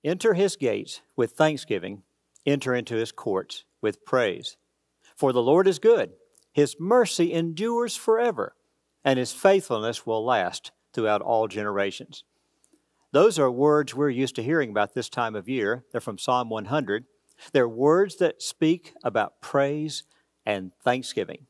Enter his gates with thanksgiving, enter into his courts with praise. For the Lord is good, his mercy endures forever, and his faithfulness will last throughout all generations. Those are words we're used to hearing about this time of year. They're from Psalm 100. They're words that speak about praise and thanksgiving.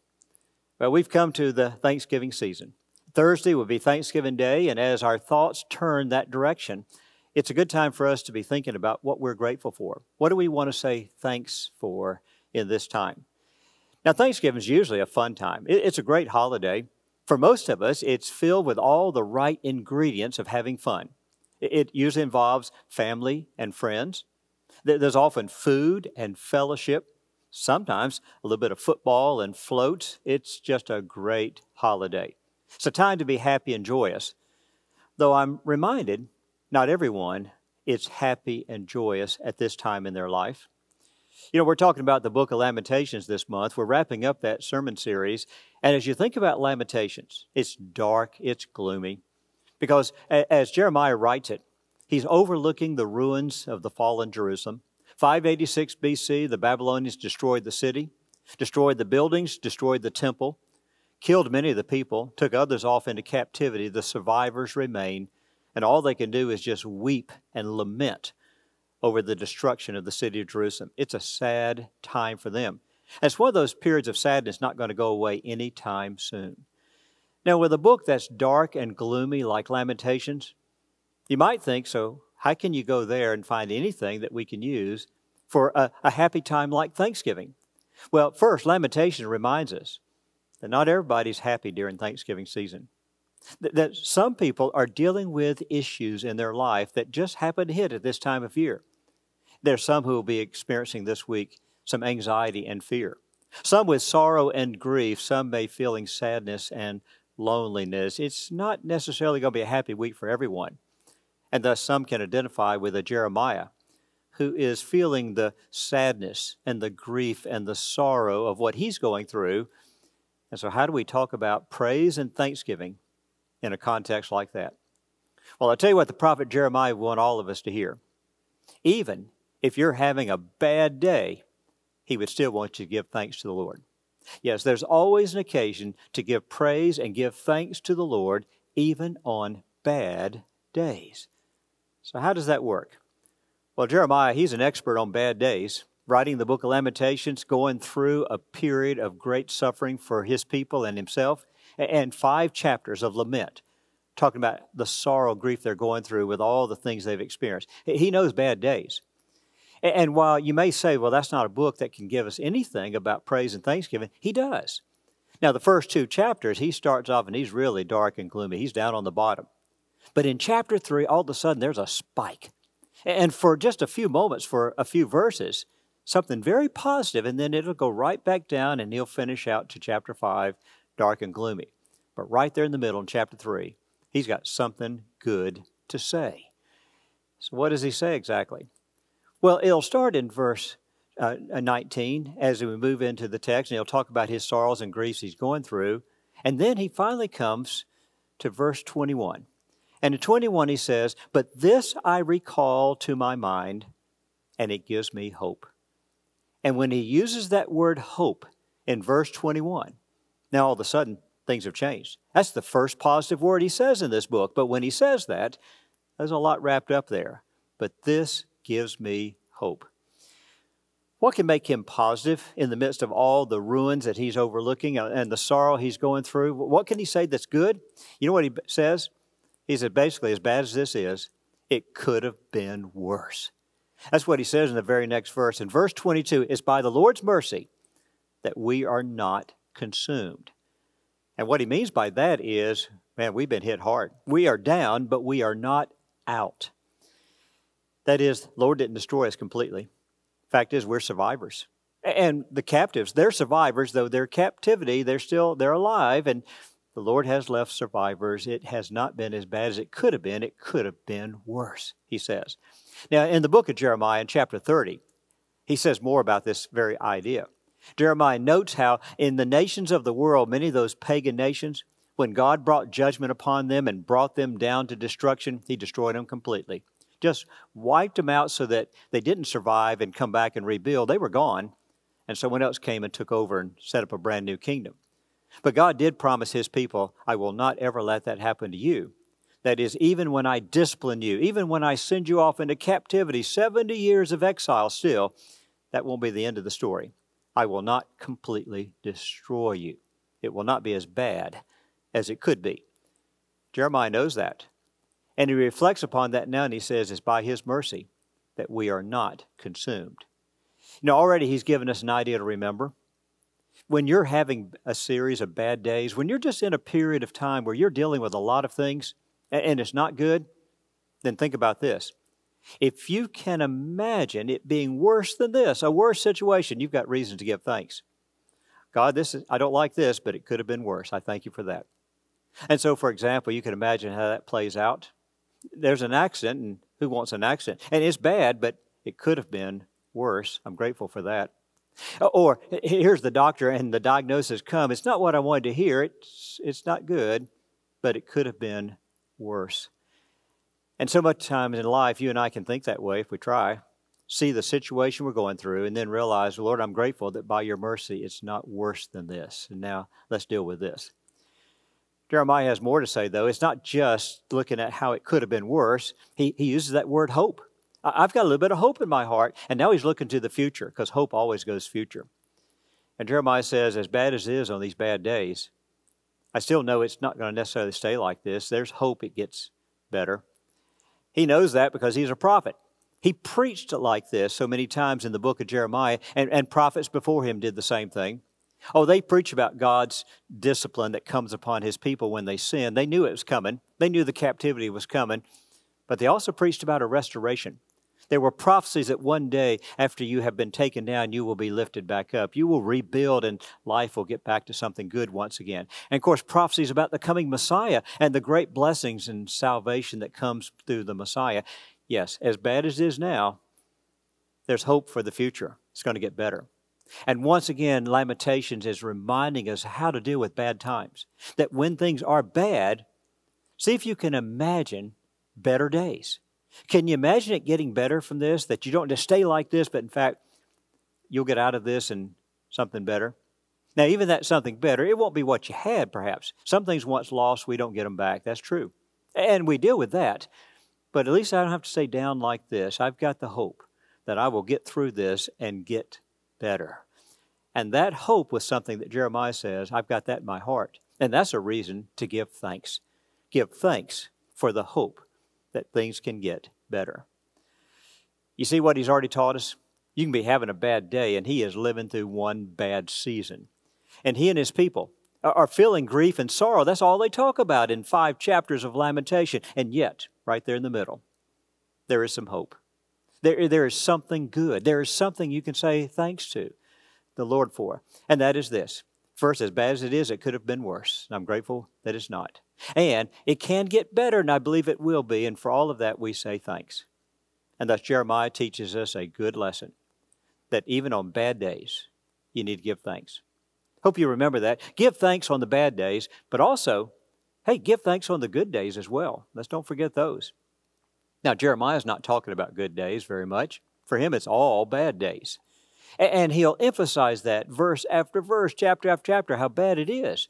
Well, we've come to the Thanksgiving season. Thursday will be Thanksgiving Day, and as our thoughts turn that direction, it's a good time for us to be thinking about what we're grateful for. What do we want to say thanks for in this time? Now, Thanksgiving is usually a fun time. It's a great holiday. For most of us, it's filled with all the right ingredients of having fun. It usually involves family and friends. There's often food and fellowship, sometimes a little bit of football and floats. It's just a great holiday. It's a time to be happy and joyous, though I'm reminded not everyone is happy and joyous at this time in their life. You know, we're talking about the book of Lamentations this month. We're wrapping up that sermon series. And as you think about Lamentations, it's dark, it's gloomy. Because as Jeremiah writes it, he's overlooking the ruins of the fallen Jerusalem. 586 BC, the Babylonians destroyed the city, destroyed the buildings, destroyed the temple, killed many of the people, took others off into captivity. The survivors remain, and all they can do is just weep and lament over the destruction of the city of Jerusalem. It's a sad time for them. And it's one of those periods of sadness not going to go away anytime soon. Now, with a book that's dark and gloomy like Lamentations, you might think, so how can you go there and find anything that we can use for a happy time like Thanksgiving? Well, first, Lamentations reminds us that not everybody's happy during Thanksgiving season. That some people are dealing with issues in their life that just happen to hit at this time of year. There's some who will be experiencing this week some anxiety and fear. Some with sorrow and grief, some may feeling sadness and loneliness. It's not necessarily going to be a happy week for everyone. And thus some can identify with a Jeremiah who is feeling the sadness and the grief and the sorrow of what he's going through. And so how do we talk about praise and thanksgiving in a context like that? Well, I'll tell you what the prophet Jeremiah want all of us to hear. Even if you're having a bad day, he would still want you to give thanks to the Lord. Yes, there's always an occasion to give praise and give thanks to the Lord, even on bad days. So how does that work? Well, Jeremiah, he's an expert on bad days, writing the book of Lamentations, going through a period of great suffering for his people and himself, and 5 chapters of lament, talking about the sorrow, grief they're going through with all the things they've experienced. He knows bad days. And while you may say, well, that's not a book that can give us anything about praise and thanksgiving, he does. Now, the first 2 chapters, he starts off and he's really dark and gloomy. He's down on the bottom. But in chapter 3, all of a sudden, there's a spike. And for just a few moments, for a few verses, something very positive, and then it'll go right back down and he'll finish out to chapter 5, dark and gloomy. But right there in the middle in chapter 3, he's got something good to say. So what does he say exactly? Well, it'll start in verse 19 as we move into the text, and he'll talk about his sorrows and griefs he's going through. And then he finally comes to verse 21. And in 21 he says, "But this I recall to my mind, and it gives me hope." And when he uses that word hope in verse 21, now all of a sudden things have changed. That's the first positive word he says in this book. But when he says that, there's a lot wrapped up there. But this gives me hope. What can make him positive in the midst of all the ruins that he's overlooking and the sorrow he's going through? What can he say that's good? You know what he says? He said, basically, as bad as this is, it could have been worse. That's what he says in the very next verse. In verse 22, it's by the Lord's mercy that we are not consumed. And what he means by that is, man, we've been hit hard. We are down, but we are not out. That is, the Lord didn't destroy us completely. Fact is, we're survivors. And the captives, they're survivors, though their captivity, they're alive, and the Lord has left survivors. It has not been as bad as it could have been. It could have been worse, he says. Now, in the book of Jeremiah, in chapter 30, he says more about this very idea. Jeremiah notes how in the nations of the world, many of those pagan nations, when God brought judgment upon them and brought them down to destruction, he destroyed them completely. just wiped them out so that they didn't survive and come back and rebuild. They were gone, and someone else came and took over and set up a brand new kingdom. But God did promise His people, I will not ever let that happen to you. That is, even when I discipline you, even when I send you off into captivity, 70 years of exile still, that won't be the end of the story. I will not completely destroy you. It will not be as bad as it could be. Jeremiah knows that. And he reflects upon that now, and he says, it's by His mercy that we are not consumed. You know, already He's given us an idea to remember. When you're having a series of bad days, when you're just in a period of time where you're dealing with a lot of things, and it's not good, then think about this. If you can imagine it being worse than this, a worse situation, you've got reason to give thanks. God, I don't like this, but it could have been worse. I thank you for that. And so, for example, you can imagine how that plays out. There's an accident, and who wants an accident? And it's bad, but it could have been worse. I'm grateful for that. Or here's the doctor, and the diagnosis come. It's not what I wanted to hear. It's not good, but it could have been worse. And so much times in life, you and I can think that way if we try. See the situation we're going through and then realize, Lord, I'm grateful that by your mercy it's not worse than this. And now let's deal with this. Jeremiah has more to say, though. It's not just looking at how it could have been worse. He uses that word hope. I've got a little bit of hope in my heart. And now he's looking to the future, because hope always goes future. And Jeremiah says, as bad as it is on these bad days, I still know it's not going to necessarily stay like this. There's hope it gets better. He knows that because he's a prophet. He preached like this so many times in the book of Jeremiah, and prophets before him did the same thing. Oh, they preach about God's discipline that comes upon His people when they sin. They knew it was coming. They knew the captivity was coming. But they also preached about a restoration. There were prophecies that one day after you have been taken down, you will be lifted back up. You will rebuild and life will get back to something good once again. And of course, prophecies about the coming Messiah and the great blessings and salvation that comes through the Messiah. Yes, as bad as it is now, there's hope for the future. It's going to get better. And once again, Lamentations is reminding us how to deal with bad times. That when things are bad, see if you can imagine better days. Can you imagine it getting better from this? That you don't just stay like this, but in fact, you'll get out of this and something better. Now, even that something better, it won't be what you had, perhaps. Some things once lost, we don't get them back. That's true. And we deal with that. But at least I don't have to stay down like this. I've got the hope that I will get through this and get better. And that hope was something that Jeremiah says, I've got that in my heart. And that's a reason to give thanks. Give thanks for the hope that things can get better. You see what he's already taught us? You can be having a bad day, and he is living through one bad season. And he and his people are feeling grief and sorrow. That's all they talk about in 5 chapters of Lamentation. And yet, right there in the middle, there is some hope. There is something good. There is something you can say thanks to the Lord for. And that is this. First, as bad as it is, it could have been worse. I'm grateful that it's not. And it can get better, and I believe it will be. And for all of that, we say thanks. And thus Jeremiah teaches us a good lesson, that even on bad days, you need to give thanks. Hope you remember that. Give thanks on the bad days, but also, hey, give thanks on the good days as well. Let's don't forget those. Now, Jeremiah's not talking about good days very much. For him, it's all bad days. And he'll emphasize that verse after verse, chapter after chapter, how bad it is.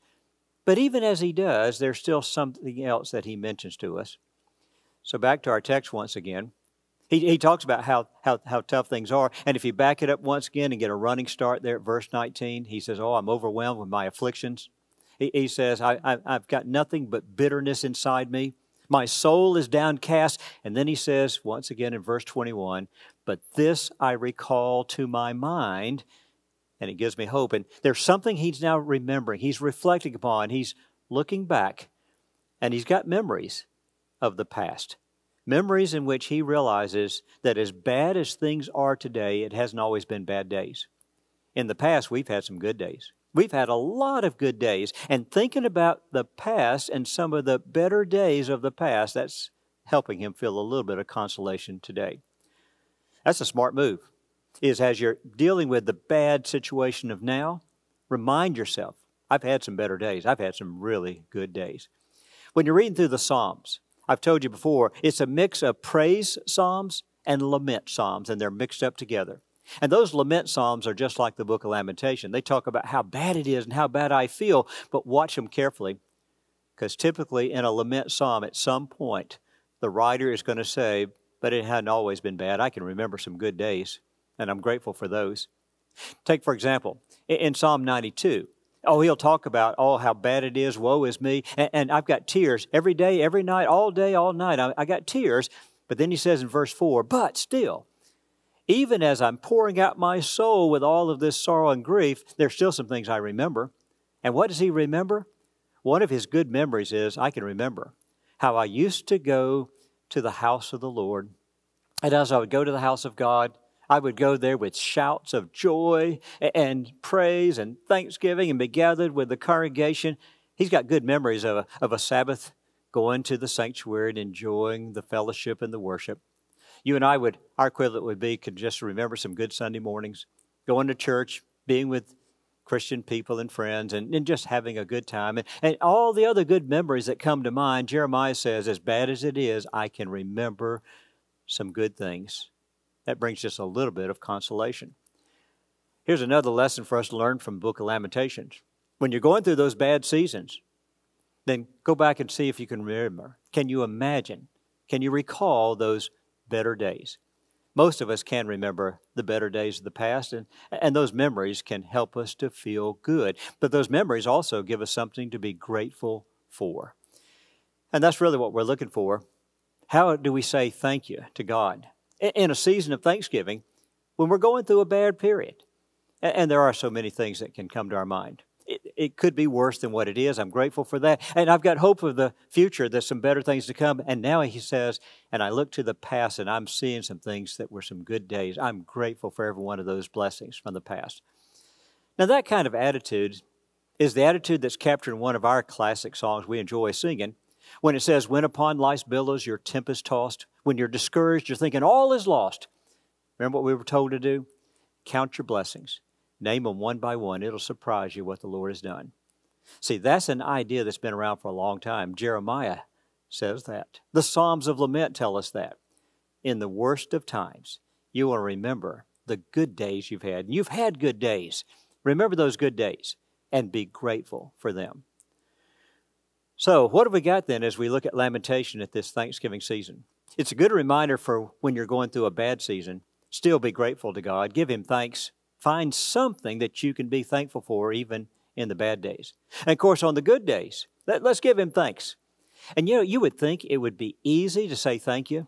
But even as he does, there's still something else that he mentions to us. So back to our text once again. He talks about how tough things are. And if you back it up once again and get a running start there at verse 19, he says, oh, I'm overwhelmed with my afflictions. He says, I've got nothing but bitterness inside me. My soul is downcast. And then he says, once again in verse 21, but this I recall to my mind, and it gives me hope. And there's something he's now remembering. He's reflecting upon. He's looking back, and he's got memories of the past. Memories in which he realizes that as bad as things are today, it hasn't always been bad days. In the past, we've had some good days. We've had a lot of good days. And thinking about the past and some of the better days of the past, that's helping him feel a little bit of consolation today. That's a smart move, is as you're dealing with the bad situation of now, remind yourself, I've had some better days. I've had some really good days. When you're reading through the Psalms, I've told you before, it's a mix of praise psalms and lament psalms, and they're mixed up together. And those lament psalms are just like the book of Lamentations. They talk about how bad it is and how bad I feel, but watch them carefully, because typically in a lament psalm at some point, the writer is going to say, but it hadn't always been bad. I can remember some good days, and I'm grateful for those. Take, for example, in Psalm 92, he'll talk about, how bad it is, woe is me, and I've got tears every day, every night, all day, all night. I got tears, but then he says in verse 4, but still, even as I'm pouring out my soul with all of this sorrow and grief, there's still some things I remember. And what does he remember? One of his good memories is, I can remember how I used to go to the house of the Lord. And as I would go to the house of God, I would go there with shouts of joy and praise and thanksgiving and be gathered with the congregation. He's got good memories of a Sabbath, going to the sanctuary and enjoying the fellowship and the worship. You and I our equivalent would be, could just remember some good Sunday mornings, going to church, being with Christian people and friends, and just having a good time. And all the other good memories that come to mind, Jeremiah says, as bad as it is, I can remember some good things. That brings just a little bit of consolation. Here's another lesson for us to learn from the book of Lamentations. When you're going through those bad seasons, then go back and see if you can remember. Can you imagine? Can you recall those better days? Most of us can remember the better days of the past, and those memories can help us to feel good. But those memories also give us something to be grateful for. And that's really what we're looking for. How do we say thank you to God in a season of Thanksgiving when we're going through a bad period? And there are so many things that can come to our mind. It could be worse than what it is. I'm grateful for that. And I've got hope of the future. There's some better things to come. And now he says, and I look to the past and I'm seeing some things that were some good days. I'm grateful for every one of those blessings from the past. Now that kind of attitude is the attitude that's captured in one of our classic songs we enjoy singing. When it says, when upon life's billows you're tempest tossed, when you're discouraged, you're thinking all is lost. Remember what we were told to do? Count your blessings. Name them one by one. It'll surprise you what the Lord has done. See, that's an idea that's been around for a long time. Jeremiah says that. The Psalms of Lament tell us that. In the worst of times, you will remember the good days you've had. And you've had good days. Remember those good days and be grateful for them. So what have we got then as we look at lamentation at this Thanksgiving season? It's a good reminder for when you're going through a bad season. Still be grateful to God. Give Him thanks. Find something that you can be thankful for even in the bad days. And of course, on the good days, let's give Him thanks. And you would think it would be easy to say thank you.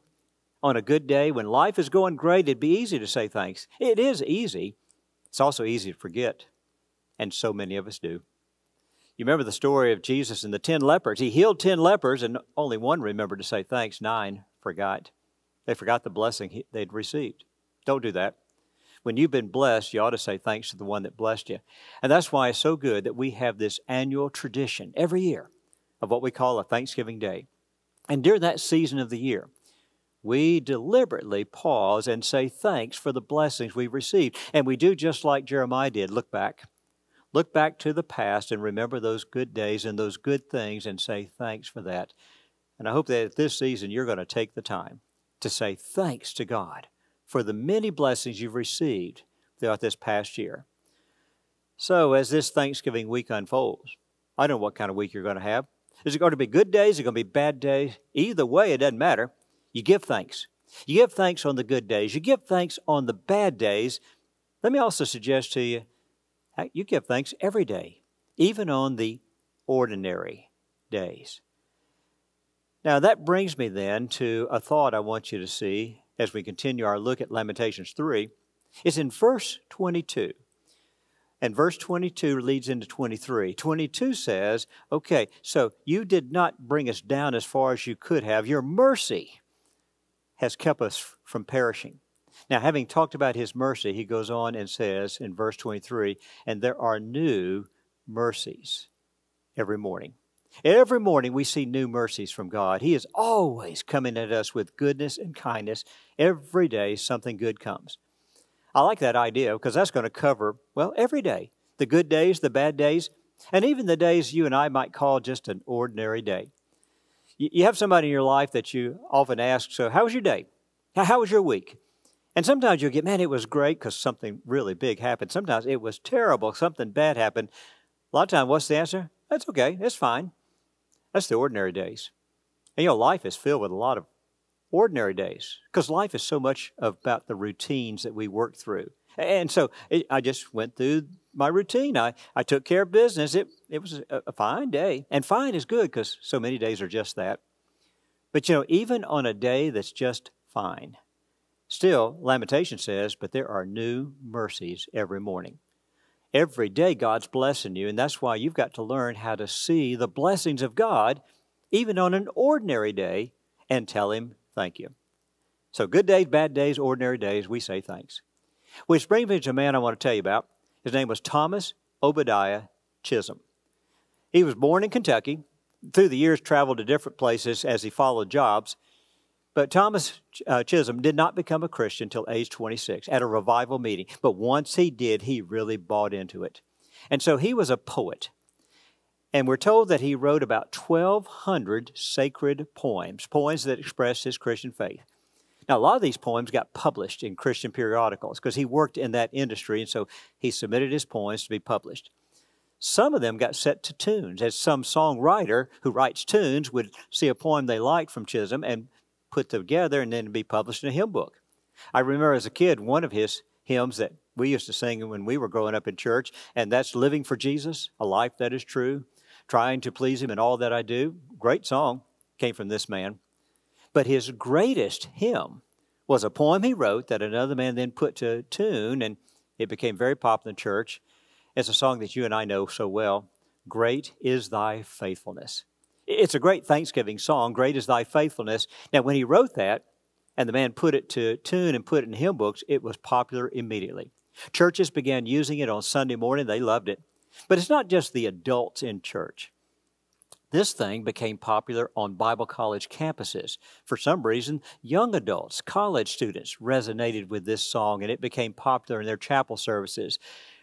On a good day, when life is going great, it'd be easy to say thanks. It is easy. It's also easy to forget. And so many of us do. You remember the story of Jesus and the 10 lepers. He healed 10 lepers and only one remembered to say thanks. 9 forgot. They forgot the blessing they'd received. Don't do that. When you've been blessed, you ought to say thanks to the one that blessed you. And that's why it's so good that we have this annual tradition every year of what we call a Thanksgiving Day. And during that season of the year, we deliberately pause and say thanks for the blessings we've received. And we do just like Jeremiah did. Look back. Look back to the past and remember those good days and those good things and say thanks for that. And I hope that at this season you're going to take the time to say thanks to God for the many blessings you've received throughout this past year. So as this Thanksgiving week unfolds, I don't know what kind of week you're going to have. Is it going to be good days? Is it going to be bad days? Either way, it doesn't matter. You give thanks. You give thanks on the good days. You give thanks on the bad days. Let me also suggest to you, you give thanks every day, even on the ordinary days. Now that brings me then to a thought I want you to see as we continue our look at Lamentations 3. It's in verse 22. And verse 22 leads into 23. 22 says, okay, so you did not bring us down as far as you could have. Your mercy has kept us from perishing. Now, having talked about His mercy, he goes on and says in verse 23, and there are new mercies every morning. Every morning we see new mercies from God. He is always coming at us with goodness and kindness. Every day something good comes. I like that idea because that's going to cover, well, every day. The good days, the bad days, and even the days you and I might call just an ordinary day. You have somebody in your life that you often ask, so how was your day? How was your week? And sometimes you'll get, man, it was great because something really big happened. Sometimes it was terrible, something bad happened. A lot of times, what's the answer? That's okay, it's fine. That's the ordinary days. And life is filled with a lot of ordinary days because life is so much about the routines that we work through. And so I just went through my routine. I took care of business. It was a fine day. And fine is good because so many days are just that. But even on a day that's just fine, still, Lamentations says, but there are new mercies every morning. Every day God's blessing you, and that's why you've got to learn how to see the blessings of God even on an ordinary day and tell Him thank you. So good days, bad days, ordinary days, we say thanks. Which brings me to a man I want to tell you about. His name was Thomas Obadiah Chisholm. He was born in Kentucky. Through the years, traveled to different places as he followed jobs. But Thomas Chisholm did not become a Christian until age 26 at a revival meeting. But once he did, he really bought into it. And so he was a poet. And we're told that he wrote about 1,200 sacred poems that expressed his Christian faith. Now, a lot of these poems got published in Christian periodicals because he worked in that industry, and so he submitted his poems to be published. Some of them got set to tunes, as some songwriter who writes tunes would see a poem they liked from Chisholm and put together and then be published in a hymn book. I remember as a kid, one of his hymns that we used to sing when we were growing up in church, and that's Living for Jesus, a life that is true, trying to please Him in all that I do. Great song, came from this man. But his greatest hymn was a poem he wrote that another man then put to tune, and it became very popular in church. It's a song that you and I know so well, Great is Thy Faithfulness. It's a great Thanksgiving song, Great is Thy Faithfulness. Now, when he wrote that, and the man put it to tune and put it in hymn books, it was popular immediately. Churches began using it on Sunday morning. They loved it. But it's not just the adults in church. This thing became popular on Bible college campuses. For some reason, young adults, college students, resonated with this song, and it became popular in their chapel services.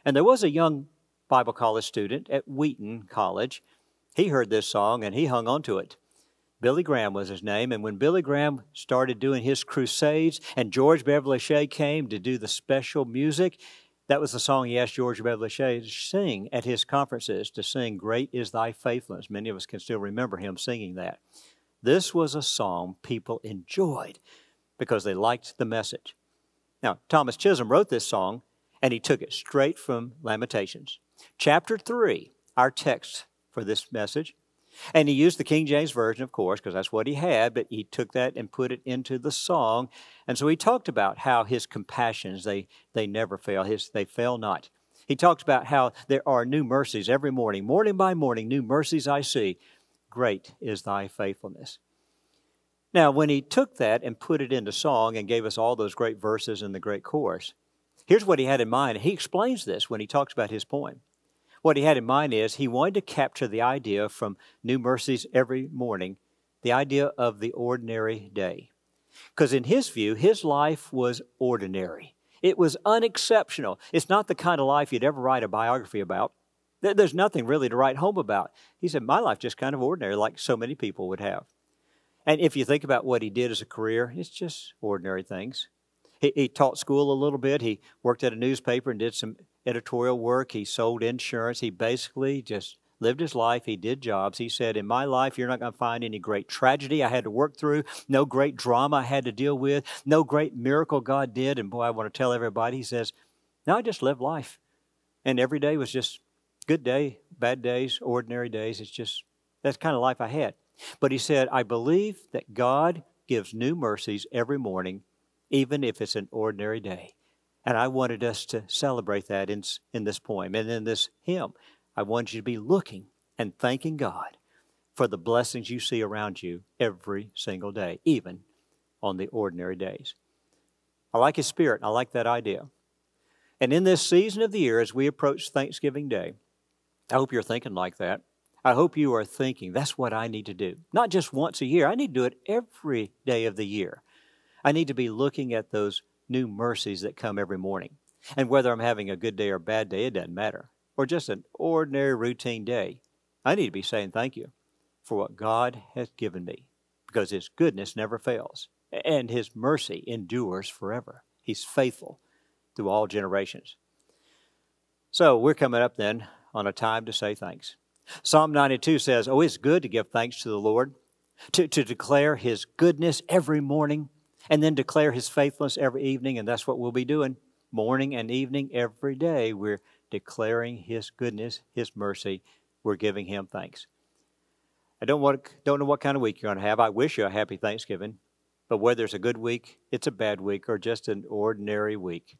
And there was a young Bible college student at Wheaton College. He heard this song, and he hung on to it. Billy Graham was his name, and when Billy Graham started doing his crusades, and George Beverly Shea came to do the special music, that was the song he asked George Beverly Shea to sing at his conferences, to sing, Great is Thy Faithfulness. Many of us can still remember him singing that. This was a song people enjoyed because they liked the message. Now, Thomas Chisholm wrote this song, and he took it straight from Lamentations. Chapter 3, our text for this message. And he used the King James Version, of course, because that's what he had, but he took that and put it into the song. And so he talked about how His compassions, they never fail. They fail not. He talked about how there are new mercies every morning. Morning by morning, new mercies I see. Great is Thy faithfulness. Now, when he took that and put it into song and gave us all those great verses in the great chorus, here's what he had in mind. He explains this when he talks about his poem. What he had in mind is he wanted to capture the idea from New Mercies every morning, the idea of the ordinary day. Because in his view, his life was ordinary. It was unexceptional. It's not the kind of life you'd ever write a biography about. There's nothing really to write home about. He said, my life just kind of ordinary, like so many people would have. And if you think about what he did as a career, it's just ordinary things. He taught school a little bit. He worked at a newspaper and did some editorial work. He sold insurance. He basically just lived his life. He did jobs. He said, in my life, you're not going to find any great tragedy I had to work through, no great drama I had to deal with, no great miracle God did. And boy, I want to tell everybody, he says, no, I just lived life. And every day was just good day, bad days, ordinary days. It's just, that's the kind of life I had. But he said, I believe that God gives new mercies every morning, even if it's an ordinary day. And I wanted us to celebrate that in this poem. And in this hymn, I want you to be looking and thanking God for the blessings you see around you every single day, even on the ordinary days. I like His spirit. I like that idea. And in this season of the year, as we approach Thanksgiving Day, I hope you're thinking like that. I hope you are thinking, that's what I need to do. Not just once a year. I need to do it every day of the year. I need to be looking at those new mercies that come every morning. And whether I'm having a good day or a bad day, it doesn't matter. Or just an ordinary routine day, I need to be saying thank you for what God has given me, because His goodness never fails, and His mercy endures forever. He's faithful through all generations. So we're coming up then on a time to say thanks. Psalm 92 says, oh, it's good to give thanks to the Lord, to declare His goodness every morning, and then declare His faithfulness every evening, and that's what we'll be doing. Morning and evening, every day, we're declaring His goodness, His mercy. We're giving Him thanks. I don't know what kind of week you're going to have. I wish you a happy Thanksgiving, but whether it's a good week, it's a bad week, or just an ordinary week,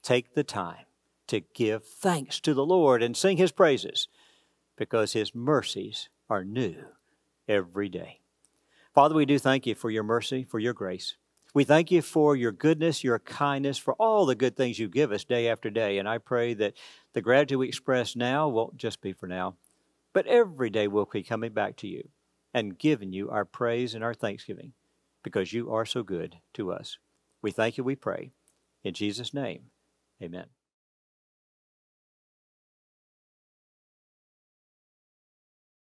take the time to give thanks to the Lord and sing His praises, because His mercies are new every day. Father, we do thank You for Your mercy, for Your grace. We thank You for Your goodness, Your kindness, for all the good things You give us day after day. And I pray that the gratitude we express now won't just be for now, but every day we'll be coming back to You and giving You our praise and our thanksgiving, because You are so good to us. We thank You, we pray. In Jesus' name, amen.